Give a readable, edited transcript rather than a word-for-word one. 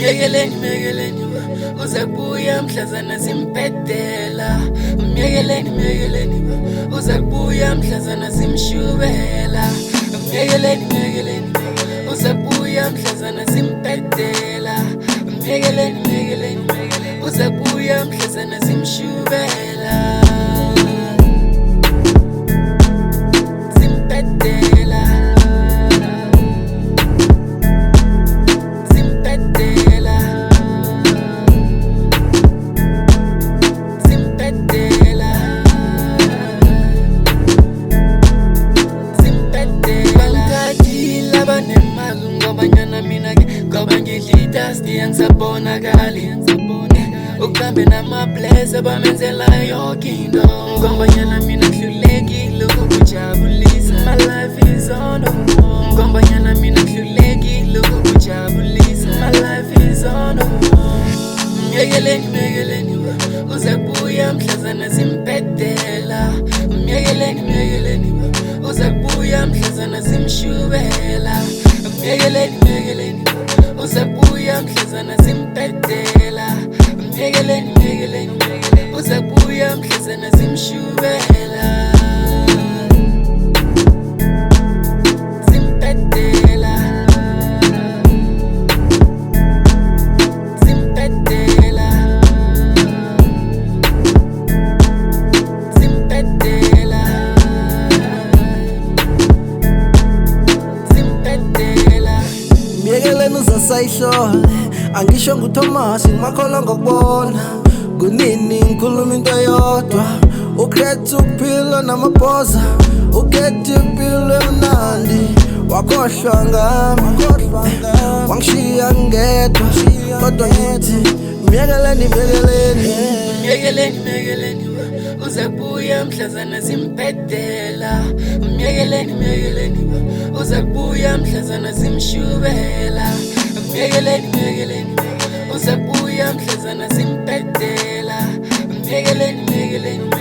Myekeleni uza kubuya mhlazana zimpedela. Myekeleni uza kubuya mhlazana zimshubela. Myekeleni uza kubuya mhlazana zimpedela. Myekeleni uza kubuya mhlazana zimshubela. Ukambe namabless abamenzela yonke into ngombanyana mina ngihlulekile ukukujabulisa. My life is on the wall ngombanyana mina ngihlulekile ukukujabulisa. My life is on the wall. Myekeleni uza kubuya mhlazana zimpedela. Myekeleni uza kubuya mhlazana zimshubela. Myekeleni uza kubuya mhlazana zimpedela. Myekeleni uza kubuya mhlazana zimshubela. Zimpedela. Zimpedela. Zimpedela. Zimpedela. Myekeleni uzasayihlole angisho nguThomas ngimakhola ngokubona kunini ngikhuluma into eyodwa. Ukhetha ukuphila namabhoza, ukhetha impilo emnandi, wakhohlwa ngami, wangishiya ngedwa. Kodwa ngithi Myekeleni uza kubuya mhlazana zimpedela. Myekeleni uza kubuya mhlazana zimshubela. Myekeleni uza kubuya mhlazana zimpedela. Myekeleni